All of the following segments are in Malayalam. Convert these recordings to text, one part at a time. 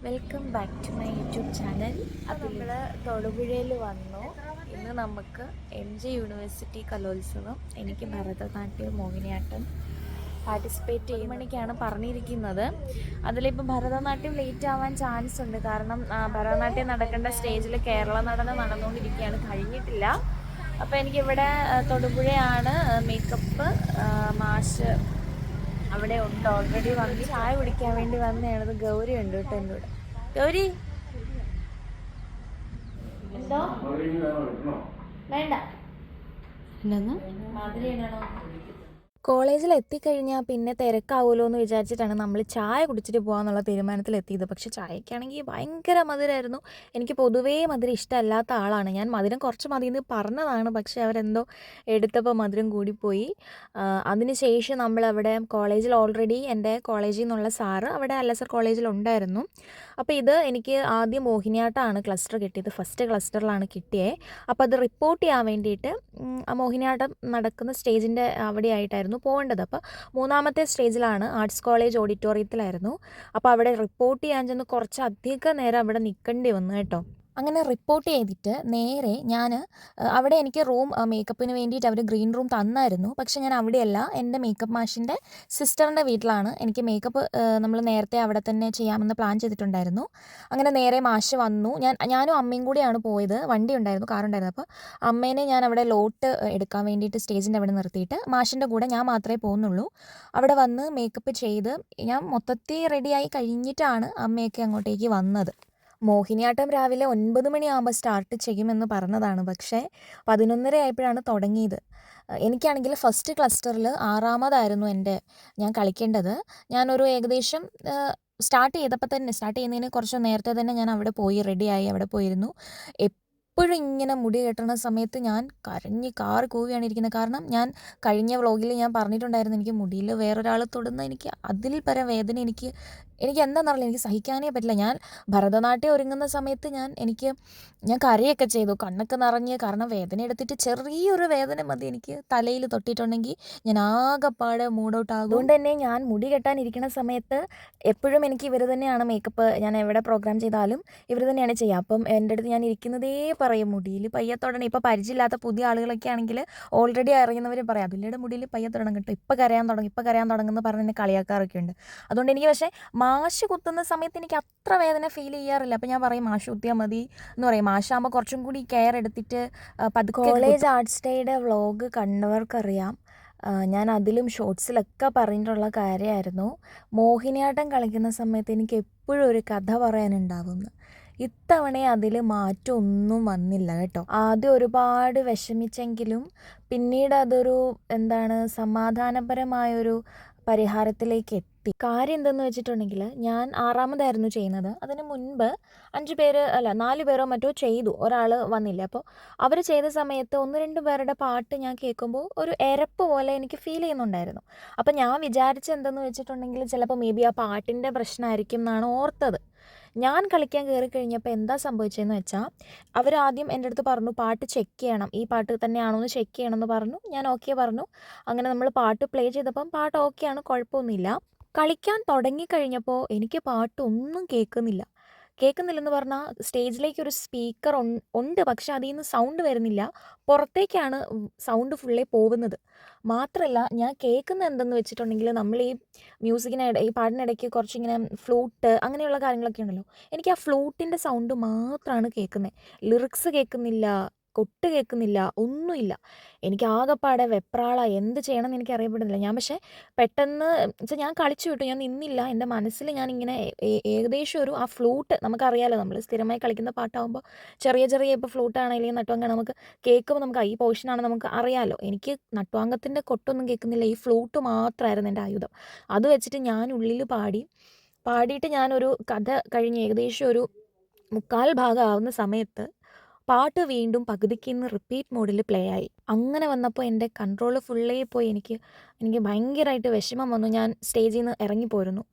Welcome back to my YouTube channel. അപ്പോൾ നമ്മൾ തൊടുപുഴയിൽ വന്നു. ഇന്ന് നമുക്ക് MG യൂണിവേഴ്സിറ്റി കലോത്സവം എനിക്ക് ഭരതനാട്യം മോഹിനിയാട്ടം പാർട്ടിസിപ്പേറ്റ് ചെയ്യുന്ന മണിക്കാണ് പറഞ്ഞിരിക്കുന്നത്. അതിലിപ്പോൾ ഭരതനാട്യം ലേറ്റ് ആവാൻ ചാൻസ് ഉണ്ട്. കാരണം ഭരതനാട്യം നടക്കേണ്ട സ്റ്റേജിൽ കേരള നടനം നടന്നുകൊണ്ടിരിക്കുകയാണ്, കഴിഞ്ഞിട്ടില്ല. അപ്പോൾ എനിക്കിവിടെ തൊടുപുഴയാണ് മേക്കപ്പ് മാഷ് അവിടെ ഉണ്ട്, ഓൾറെഡി വന്ന് ചായ കുടിക്കാൻ വേണ്ടി വന്നതാണത്. ഗൗരി ഉണ്ട് കേട്ടോ എൻ്റെ കൂടെ. ഗൗരി എന്തോ വേണ്ട മാതിരി ഇടണോ? കോളേജിൽ എത്തിക്കഴിഞ്ഞാൽ പിന്നെ തിരക്കാവുമല്ലോ എന്ന് വിചാരിച്ചിട്ടാണ് നമ്മൾ ചായ കുടിച്ചിട്ട് പോകാമെന്നുള്ള തീരുമാനത്തിലെത്തിയത്. പക്ഷെ ചായക്കാണെങ്കിൽ ഭയങ്കര മധുരമായിരുന്നു. എനിക്ക് പൊതുവേ മധുരം ഇഷ്ടമല്ലാത്ത ആളാണ് ഞാൻ. മധുരം കുറച്ച് മതി എന്ന് പറഞ്ഞതാണ്, പക്ഷെ അവരെന്തോ എടുത്തപ്പോൾ മധുരം കൂടിപ്പോയി. അതിനുശേഷം നമ്മളവിടെ കോളേജിൽ ഓൾറെഡി എൻ്റെ കോളേജിൽ നിന്നുള്ള സാറ് അവിടെ അല്ലസർ കോളേജിലുണ്ടായിരുന്നു. അപ്പോൾ ഇത് എനിക്ക് ആദ്യം മോഹിനിയാട്ടമാണ് ക്ലസ്റ്റർ കിട്ടിയത്, ഫസ്റ്റ് ക്ലസ്റ്ററിലാണ് കിട്ടിയത്. അപ്പോൾ അത് റിപ്പോർട്ട് ചെയ്യാൻ വേണ്ടിയിട്ട് മോഹിനിയാട്ടം നടക്കുന്ന സ്റ്റേജിൻ്റെ അവിടെയായിട്ടായിരുന്നു പോകേണ്ടത്. അപ്പോൾ മൂന്നാമത്തെ സ്റ്റേജിലാണ്, ആർട്സ് കോളേജ് ഓഡിറ്റോറിയത്തിലായിരുന്നു. അപ്പോൾ അവിടെ റിപ്പോർട്ട് ചെയ്യാൻ ചെന്ന് കുറച്ചധികം നേരം അവിടെ നിൽക്കേണ്ടി വന്നു കേട്ടോ. അങ്ങനെ റിപ്പോർട്ട് ചെയ്തിട്ട് നേരെ ഞാൻ അവിടെ എനിക്ക് റൂം മേക്കപ്പിന് വേണ്ടിയിട്ട് അവർ ഗ്രീൻ റൂം തന്നായിരുന്നു. പക്ഷെ ഞാൻ അവിടെയല്ല, എൻ്റെ മേക്കപ്പ് മാഷിൻ്റെ സിസ്റ്ററിൻ്റെ വീട്ടിലാണ് എനിക്ക് മേക്കപ്പ് നമ്മൾ നേരത്തെ അവിടെ തന്നെ ചെയ്യാമെന്ന് പ്ലാൻ ചെയ്തിട്ടുണ്ടായിരുന്നു. അങ്ങനെ നേരെ മാഷ് വന്നു. ഞാനും അമ്മയും കൂടിയാണ് പോയത്. വണ്ടി ഉണ്ടായിരുന്നു, കാറുണ്ടായിരുന്നു. അപ്പോൾ അമ്മേനെ ഞാൻ അവിടെ ലോട്ട് എടുക്കാൻ വേണ്ടിയിട്ട് സ്റ്റേജിൻ്റെ അവിടെ നിർത്തിയിട്ട് മാഷിൻ്റെ കൂടെ ഞാൻ മാത്രമേ പോകുന്നുള്ളൂ. അവിടെ വന്ന് മേക്കപ്പ് ചെയ്ത് ഞാൻ മൊത്തത്തിൽ റെഡിയായി കഴിഞ്ഞിട്ടാണ് അമ്മയൊക്കെ അങ്ങോട്ടേക്ക് വന്നത്. മോഹിനിയാട്ടം രാവിലെ 9 മണിയാകുമ്പോൾ സ്റ്റാർട്ട് ചെയ്യുമെന്ന് പറഞ്ഞതാണ്, പക്ഷേ 11:30 ആയപ്പോഴാണ് തുടങ്ങിയത്. എനിക്കാണെങ്കിൽ ഫസ്റ്റ് ക്ലസ്റ്ററിൽ 6ാമതായിരുന്നു ഞാൻ കളിക്കേണ്ടത്. ഞാനൊരു ഏകദേശം സ്റ്റാർട്ട് ചെയ്യുന്നതിന് കുറച്ച് നേരത്തെ തന്നെ ഞാൻ അവിടെ പോയി റെഡിയായി അവിടെ പോയിരുന്നു. എപ്പോഴും ഇങ്ങനെ മുടി കെട്ടണ സമയത്ത് ഞാൻ കരഞ്ഞ് കാറ് കൂവിയാണ് ഇരിക്കുന്നത്. കാരണം ഞാൻ കഴിഞ്ഞ വ്ളോഗിൽ ഞാൻ പറഞ്ഞിട്ടുണ്ടായിരുന്നു, എനിക്ക് മുടിയിൽ വേറൊരാൾ തൊടുന്ന എനിക്ക് അതിൽ പരം വേദന എനിക്ക് എന്താണെന്നറിയില്ല, എനിക്ക് സഹിക്കാനേ പറ്റില്ല. ഞാൻ ഭരതനാട്യം ഒരുങ്ങുന്ന സമയത്ത് ഞാൻ കരയൊക്കെ ചെയ്തു, കണ്ണൊക്കെ നിറഞ്ഞ്. കാരണം വേദന എടുത്തിട്ട് ചെറിയൊരു വേദന മതി എനിക്ക് തലയിൽ തൊട്ടിട്ടുണ്ടെങ്കിൽ ഞാൻ ആകെപ്പാടെ മൂഡൗട്ട് ആകും. അതുകൊണ്ട് തന്നെ ഞാൻ മുടി കെട്ടാനിരിക്കുന്ന സമയത്ത് എപ്പോഴും എനിക്ക് ഇവർ തന്നെയാണ് മേക്കപ്പ്. ഞാൻ എവിടെ പ്രോഗ്രാം ചെയ്താലും ഇവർ തന്നെയാണ് ചെയ്യുക. അപ്പം എൻ്റെ അടുത്ത് ഞാൻ ഇരിക്കുന്നതേ പറയും, മുടിയിൽ പയ്യത്തൊടണം. ഇപ്പോൾ പരിചയമില്ലാത്ത പുതിയ ആളുകളൊക്കെ ആണെങ്കിൽ ഓൾറെഡി അറിയുന്നവർ പറയാം, അതിലൂടെ മുടിയിൽ പയ്യത്തൊടണം കേട്ടോ, ഇപ്പോൾ കരയാൻ തുടങ്ങുമെന്ന് പറഞ്ഞ് എന്നെ കളിയാക്കാറൊക്കെ ഉണ്ട്. അതുകൊണ്ട് എനിക്ക് പക്ഷേ മാഷ് കുത്തുന്ന സമയത്ത് എനിക്ക് അത്ര വേദന ഫീൽ ചെയ്യാറില്ല. അപ്പോൾ ഞാൻ പറയും മാഷ് കുത്തിയാൽ മതി എന്ന് പറയും. മാഷാകുമ്പോൾ കുറച്ചും കൂടി കെയർ എടുത്തിട്ട് പതുക്കെ. കോളേജ് ആർട്സ് ഡേയുടെ വ്ളോഗ് കണ്ടവർക്കറിയാം, ഞാൻ അതിലും ഷോർട്സിലൊക്കെ പറഞ്ഞിട്ടുള്ള കാര്യമായിരുന്നു, മോഹിനിയാട്ടം കളിക്കുന്ന സമയത്ത് എനിക്ക് എപ്പോഴും ഒരു കഥ പറയാനുണ്ടാവുമെന്ന്. ഇത്തവണ അതിൽ മാറ്റമൊന്നും വന്നില്ല കേട്ടോ. ആദ്യം ഒരുപാട് വിഷമിച്ചെങ്കിലും പിന്നീട് അതൊരു സമാധാനപരമായൊരു പരിഹാരത്തിലേക്ക് എത്തി. കാര്യം എന്തെന്ന് വെച്ചിട്ടുണ്ടെങ്കിൽ, ഞാൻ 6ാമതായിരുന്നു ചെയ്യുന്നത്. അതിന് മുൻപ് 4 പേരോ മറ്റോ ചെയ്തു, ഒരാൾ വന്നില്ല. അപ്പോൾ അവർ ചെയ്ത സമയത്ത് 1-2 പേരുടെ പാട്ട് ഞാൻ കേൾക്കുമ്പോൾ ഒരു എരപ്പ് പോലെ എനിക്ക് ഫീൽ ചെയ്യുന്നുണ്ടായിരുന്നു. അപ്പോൾ ഞാൻ വിചാരിച്ചെന്തെന്ന് വെച്ചിട്ടുണ്ടെങ്കിൽ ചിലപ്പോൾ മേ ബി ആ പാട്ടിൻ്റെ പ്രശ്നമായിരിക്കും എന്നാണ് ഓർത്തത്. ഞാൻ കളിക്കാൻ കയറി കഴിഞ്ഞപ്പോൾ എന്താ സംഭവിച്ചതെന്ന് വെച്ചാൽ, അവരാദ്യം എൻ്റെ അടുത്ത് പറഞ്ഞു പാട്ട് ചെക്ക് ചെയ്യണം, ഈ പാട്ട് തന്നെയാണോ എന്ന് ചെക്ക് ചെയ്യണം എന്ന് പറഞ്ഞു. ഞാൻ ഓക്കെ പറഞ്ഞു. അങ്ങനെ നമ്മൾ പാട്ട് പ്ലേ ചെയ്തപ്പം പാട്ട് ഓക്കെയാണ്, കുഴപ്പമൊന്നുമില്ല. കളിക്കാൻ തുടങ്ങിക്കഴിഞ്ഞപ്പോൾ എനിക്ക് പാട്ടൊന്നും കേൾക്കുന്നില്ലെന്ന് പറഞ്ഞാൽ സ്റ്റേജിലേക്ക് ഒരു സ്പീക്കർ ഉണ്ട്, പക്ഷെ അതിൽ നിന്ന് സൗണ്ട് വരുന്നില്ല. പുറത്തേക്കാണ് സൗണ്ട് ഫുള്ളേ പോകുന്നത്. മാത്രമല്ല ഞാൻ കേൾക്കുന്നത് എന്തെന്ന് വെച്ചിട്ടുണ്ടെങ്കിൽ, നമ്മൾ ഈ പാട്ടിനിടയ്ക്ക് കുറച്ചിങ്ങനെ ഫ്ലൂട്ട് അങ്ങനെയുള്ള കാര്യങ്ങളൊക്കെ ഉണ്ടല്ലോ, എനിക്ക് ആ ഫ്ലൂട്ടിൻ്റെ സൗണ്ട് മാത്രമാണ് കേൾക്കുന്നത്. ലിറിക്സ് കേൾക്കുന്നില്ല, കൊട്ട് കേൾക്കുന്നില്ല, ഒന്നുമില്ല. എനിക്ക് ആകെപ്പാടെ വെപ്രാള, എന്ത് ചെയ്യണമെന്ന് എനിക്ക് അറിയപ്പെടുന്നില്ല. ഞാൻ പക്ഷേ പെട്ടെന്ന് ഞാൻ കളിച്ചു വിട്ടു, ഞാൻ നിന്നില്ല. എൻ്റെ മനസ്സിൽ ഞാനിങ്ങനെ ഏകദേശം ആ ഫ്ലൂട്ട് നമുക്കറിയാമല്ലോ, നമ്മൾ സ്ഥിരമായി കളിക്കുന്ന പാട്ടാകുമ്പോൾ ചെറിയ ഇപ്പോൾ ഫ്ലൂട്ടാണെങ്കിലും നട്ടുവാങ്കാണ് നമുക്ക് കേൾക്കുമ്പോൾ നമുക്ക് ഈ പോർഷനാണ് നമുക്ക് അറിയാമല്ലോ. എനിക്ക് നട്ടുവാങ്കത്തിൻ്റെ കൊട്ടൊന്നും കേൾക്കുന്നില്ല, ഈ ഫ്ലൂട്ട് മാത്രമായിരുന്നു എൻ്റെ ആയുധം. അത് വെച്ചിട്ട് ഞാൻ ഉള്ളിൽ പാടിയിട്ട് ഞാനൊരു കഥ കഴിഞ്ഞ് ഏകദേശം ഒരു 3/4 ഭാഗം ആവുന്ന സമയത്ത് പാട്ട് വീണ്ടും പകുതിക്ക് നിന്ന് റിപ്പീറ്റ് മോഡിൽ പ്ലേ ആയി. അങ്ങനെ വന്നപ്പോൾ എൻ്റെ കൺട്രോൾ ഫുള്ളേ പോയി. എനിക്ക് ഭയങ്കരമായിട്ട് വിഷമം വന്നു. ഞാൻ സ്റ്റേജിൽ നിന്ന്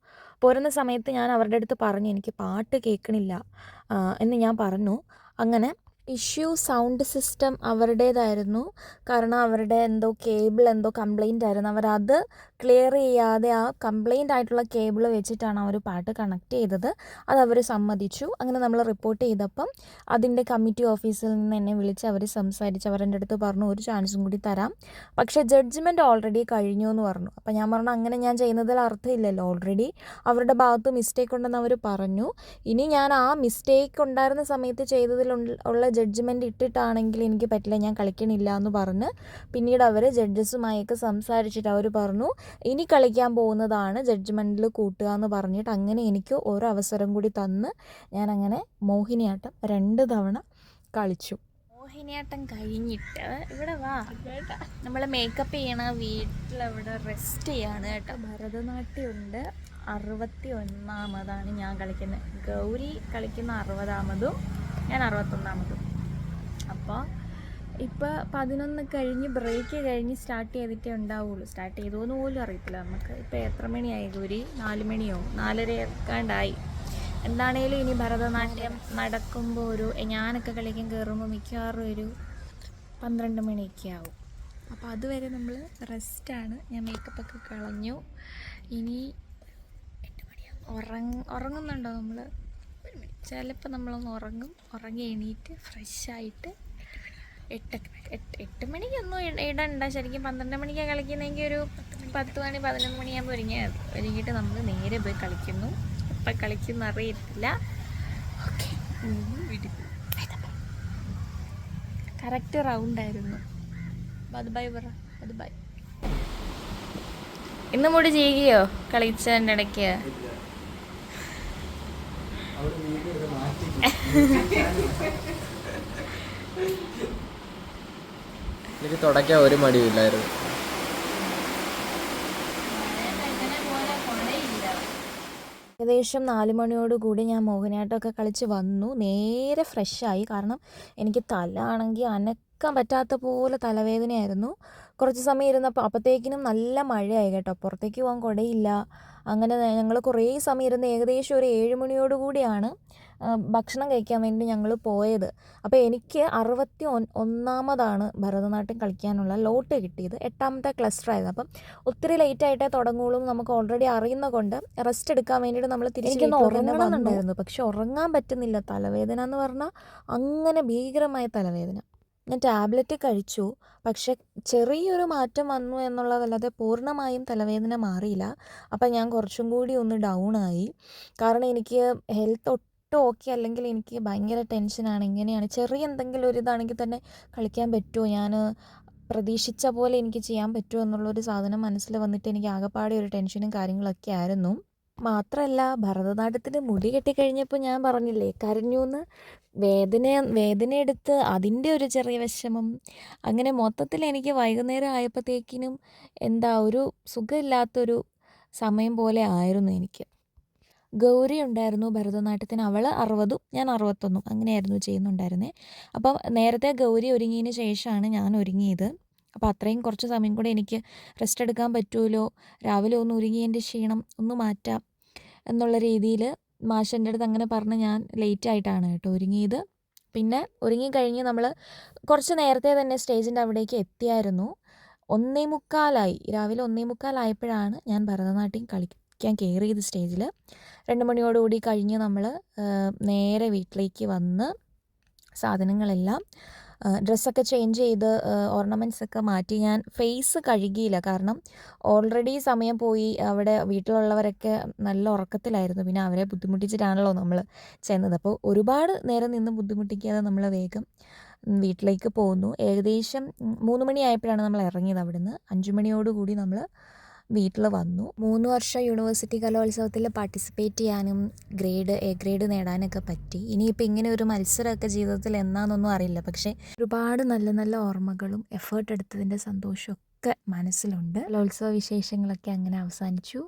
പോരുന്ന സമയത്ത് ഞാൻ അവരുടെ അടുത്ത് പറഞ്ഞു, എനിക്ക് പാട്ട് കേൾക്കണില്ല എന്ന് ഞാൻ പറഞ്ഞു. അങ്ങനെ സൗണ്ട് സിസ്റ്റം അവരുടേതായിരുന്നു. കാരണം അവരുടെ കേബിൾ കംപ്ലൈൻ്റ് ആയിരുന്നു. അവരത് ക്ലിയർ ചെയ്യാതെ ആ കംപ്ലൈൻ്റ് ആയിട്ടുള്ള കേബിൾ വെച്ചിട്ടാണ് അവർ പാട്ട് കണക്ട് ചെയ്തത്. അതവർ സമ്മതിച്ചു. അങ്ങനെ നമ്മൾ റിപ്പോർട്ട് ചെയ്തപ്പം അതിൻ്റെ കമ്മിറ്റി ഓഫീസിൽ നിന്ന് എന്നെ വിളിച്ച് അവർ സംസാരിച്ച് അവരെൻ്റെ അടുത്ത് പറഞ്ഞു ഒരു ചാൻസും കൂടി തരാം, പക്ഷേ ജഡ്ജ്മെൻറ്റ് ഓൾറെഡി കഴിഞ്ഞു എന്ന് പറഞ്ഞു. അപ്പോൾ ഞാൻ പറഞ്ഞു അങ്ങനെ ഞാൻ ചെയ്യുന്നതിൽ അർത്ഥമില്ലല്ലോ, ഓൾറെഡി അവരുടെ ഭാഗത്ത് മിസ്റ്റേക്ക് ഉണ്ടെന്ന് അവർ പറഞ്ഞു. ഇനി ഞാൻ ആ മിസ്റ്റേക്ക് ഉണ്ടായിരുന്ന സമയത്ത് ചെയ്തതിൽ ഉള്ള ജഡ്ജ്മെൻറ്റ് ഇട്ടിട്ടാണെങ്കിൽ എനിക്ക് പറ്റില്ല, ഞാൻ കളിക്കണില്ല എന്ന് പറഞ്ഞ് പിന്നീട് അവർ ജഡ്ജസുമായൊക്കെ സംസാരിച്ചിട്ട് അവർ പറഞ്ഞു ഇനി കളിക്കാൻ പോകുന്നതാണ് ജഡ്ജ്മെൻറ്റിൽ കൂട്ടുക എന്ന് പറഞ്ഞിട്ട് അങ്ങനെ എനിക്ക് ഒരു അവസരം കൂടി തന്ന് ഞാനങ്ങനെ മോഹിനിയാട്ടം 2 തവണ കളിച്ചു. മോഹിനിയാട്ടം കഴിഞ്ഞിട്ട് ഇവിടെ വാ, നമ്മൾ മേക്കപ്പ് ചെയ്യണ വീട്ടിലവിടെ റെസ്റ്റ് ചെയ്യാണ് കേട്ടോ. ഭരതനാട്യമുണ്ട്. 61ാമതാണ് ഞാൻ കളിക്കുന്നത്. ഗൗരി കളിക്കുന്ന 60ാമതും ഞാൻ 61ാമതും. അപ്പോൾ ഇപ്പോൾ 11 കഴിഞ്ഞ് ബ്രേക്ക് കഴിഞ്ഞ് സ്റ്റാർട്ട് ചെയ്തിട്ടേ ഉണ്ടാവുള്ളൂ. സ്റ്റാർട്ട് ചെയ്തോന്ന് പോലും അറിയത്തില്ല നമുക്ക്. ഇപ്പോൾ എത്ര മണിയായി ഗൗരി? 4 മണിയോ 4:30 എക്കാണ്ടായി. എന്താണേലും ഇനി ഭരതനാട്യം നടക്കുമ്പോൾ ഞാനൊക്കെ കളിക്കാൻ കയറുമ്പോൾ മിക്കവാറും ഒരു 12 മണിയൊക്കെ ആവും. അപ്പോൾ അതുവരെ നമ്മൾ റെസ്റ്റാണ്. ഞാൻ മേക്കപ്പൊക്കെ കളഞ്ഞു. ഇനി 8 മണിയാവും. ഉറങ്ങുന്നുണ്ടോ നമ്മൾ? ചിലപ്പോൾ നമ്മളൊന്ന് ഉറങ്ങി എണീറ്റ് ഫ്രഷായിട്ട് 8 മണിക്കൊന്നും ഇടണ്ട. ശരിക്കും 12 മണിക്കാണ് കളിക്കുന്നതെങ്കിൽ ഒരു 10 മണി 11 മണിയാകുമ്പോൾ ഒരുങ്ങിയിട്ട് നമ്മൾ നേരെ പോയി കളിക്കുന്നു. ഇപ്പം കളിക്കുന്ന അറിയത്തില്ല. ഓക്കെ, കറക്റ്റ് റൗണ്ടായിരുന്നു. ബൈ പറ. ബൈ. ഇന്നും കൂടി ചെയ്യുകയോ കളിച്ചതിൻ്റെ ഇടയ്ക്ക്? എനിക്ക് തുടയ്ക്കാൻ ഒരു മടിയില്ലായിരുന്നു. ഏകദേശം 4 മണിയോടുകൂടി ഞാൻ മോഹിനിയാട്ടമൊക്കെ കളിച്ച് വന്നു. നേരെ ഫ്രഷായി. കാരണം എനിക്ക് തല ആണെങ്കിൽ അനക്കാൻ പറ്റാത്ത പോലെ തലവേദനയായിരുന്നു. കുറച്ച് സമയം ഇരുന്നപ്പോൾ അപ്പോഴത്തേക്കിനും നല്ല മഴയായി കേട്ടോ. പുറത്തേക്ക് പോകാൻ കുടയില്ല. അങ്ങനെ ഞങ്ങൾ കുറേ സമയം ഇരുന്ന് ഏകദേശം ഒരു 7 മണിയോടുകൂടിയാണ് ഭക്ഷണം കഴിക്കാൻ വേണ്ടി ഞങ്ങൾ പോയത്. അപ്പോൾ എനിക്ക് 61ാമതാണ് ഭരതനാട്യം കളിക്കാനുള്ള ലോട്ട് കിട്ടിയത്. 8ാമത്തെ ക്ലസ്റ്ററായത്. അപ്പം ഒത്തിരി ലേറ്റായിട്ടേ തുടങ്ങുള്ളൂ നമുക്ക് ഓൾറെഡി അറിയുന്ന കൊണ്ട് റെസ്റ്റ് എടുക്കാൻ വേണ്ടിയിട്ട് നമ്മൾ തിരിച്ചൊന്ന് ഉറങ്ങണമെന്നുണ്ടായിരുന്നു. പക്ഷെ ഉറങ്ങാൻ പറ്റുന്നില്ല. തലവേദന എന്ന് പറഞ്ഞാൽ അങ്ങനെ ഭീകരമായ തലവേദന. ഞാൻ ടാബ്ലറ്റ് കഴിച്ചു, പക്ഷെ ചെറിയൊരു മാറ്റം വന്നു എന്നുള്ളതല്ലാതെ പൂർണ്ണമായും തലവേദന മാറിയില്ല. അപ്പം ഞാൻ കുറച്ചും കൂടി ഒന്ന് ഡൗൺ ആയി. കാരണം എനിക്ക് ഹെൽത്ത് ഒട്ടും ഓക്കെ അല്ലെങ്കിൽ എനിക്ക് ഭയങ്കര ടെൻഷനാണ്. ഇങ്ങനെയാണ് ചെറിയ എന്തെങ്കിലും ഒരു ഇതാണെങ്കിൽ തന്നെ കളിക്കാൻ പറ്റുമോ, ഞാൻ പ്രതീക്ഷിച്ച പോലെ എനിക്ക് ചെയ്യാൻ പറ്റുമോ എന്നുള്ളൊരു സാധനം മനസ്സിൽ വന്നിട്ട് എനിക്ക് ആകെപ്പാടെ ഒരു ടെൻഷനും കാര്യങ്ങളൊക്കെ ആയിരുന്നു. മാത്രമല്ല ഭരതനാട്യത്തിന് മുടി കെട്ടിക്കഴിഞ്ഞപ്പോൾ ഞാൻ പറഞ്ഞില്ലേ കരഞ്ഞൂന്ന്. വേദന എടുത്ത് അതിൻ്റെ ഒരു ചെറിയ വിഷമം. അങ്ങനെ മൊത്തത്തിൽ എനിക്ക് വൈകുന്നേരം ആയപ്പോഴത്തേക്കിനും ഒരു സുഖമില്ലാത്തൊരു സമയം പോലെ ആയിരുന്നു എനിക്ക്. ഗൗരി ഉണ്ടായിരുന്നു ഭരതനാട്യത്തിന്. അവൾ 60ഉം ഞാൻ 61ഉം അങ്ങനെയായിരുന്നു ചെയ്യുന്നുണ്ടായിരുന്നത്. അപ്പം നേരത്തെ ഗൗരി ഒരുങ്ങിയതിന് ശേഷമാണ് ഞാൻ ഒരുങ്ങിയത്. അപ്പോൾ അത്രയും കുറച്ച് സമയം കൂടെ എനിക്ക് റെസ്റ്റ് എടുക്കാൻ പറ്റുമല്ലോ, രാവിലെ ഒന്ന് ഒരുങ്ങിയതിൻ്റെ ക്ഷീണം ഒന്ന് മാറ്റാം എന്നുള്ള രീതിയിൽ മാഷൻ്റെ അടുത്ത് അങ്ങനെ പറഞ്ഞ് ഞാൻ ലേറ്റായിട്ടാണ് കേട്ടോ ഒരുങ്ങിയത്. പിന്നെ ഒരുങ്ങിക്കഴിഞ്ഞ് നമ്മൾ കുറച്ച് നേരത്തെ തന്നെ സ്റ്റേജിൻ്റെ അവിടേക്ക് എത്തിയായിരുന്നു. 1:45 രാവിലെ 1:45 ഞാൻ ഭരതനാട്യം കളിക്കാൻ കയറിയത് സ്റ്റേജിൽ. 2 മണിയോടുകൂടി കഴിഞ്ഞ് നമ്മൾ നേരെ വീട്ടിലേക്ക് വന്ന് സാധനങ്ങളെല്ലാം ഡ്രസ്സൊക്കെ ചേഞ്ച് ചെയ്ത് ഓർണമെൻറ്റ്സൊക്കെ മാറ്റി. ഞാൻ ഫേസ് കഴുകിയില്ല, കാരണം ഓൾറെഡി സമയം പോയി. അവിടെ വീട്ടിലുള്ളവരൊക്കെ നല്ല ഉറക്കത്തിലായിരുന്നു. പിന്നെ അവരെ ബുദ്ധിമുട്ടിച്ചിട്ടാണല്ലോ നമ്മൾ ചെന്നത്. അപ്പോൾ ഒരുപാട് നേരം നിന്ന് ബുദ്ധിമുട്ടിക്കാതെ നമ്മൾ വേഗം വീട്ടിലേക്ക് പോന്നു. ഏകദേശം 3 മണിയായപ്പോഴാണ് നമ്മൾ ഇറങ്ങിയത് അവിടുന്ന്. 5 മണിയോടുകൂടി നമ്മൾ വീട്ടിൽ വന്നു. 3 വർഷം യൂണിവേഴ്സിറ്റി കലോത്സവത്തിൽ പാർട്ടിസിപ്പേറ്റ് ചെയ്യാനും എ ഗ്രേഡ് നേടാനൊക്കെ പറ്റി. ഇനിയിപ്പോൾ ഇങ്ങനെ ഒരു മത്സരമൊക്കെ ജീവിതത്തിൽ എന്നാന്നൊന്നും അറിയില്ല. പക്ഷേ ഒരുപാട് നല്ല നല്ല ഓർമ്മകളും എഫേർട്ട് എടുത്തതിൻ്റെ സന്തോഷമൊക്കെ മനസ്സിലുണ്ട്. കലോത്സവ വിശേഷങ്ങളൊക്കെ അങ്ങനെ അവസാനിച്ചു.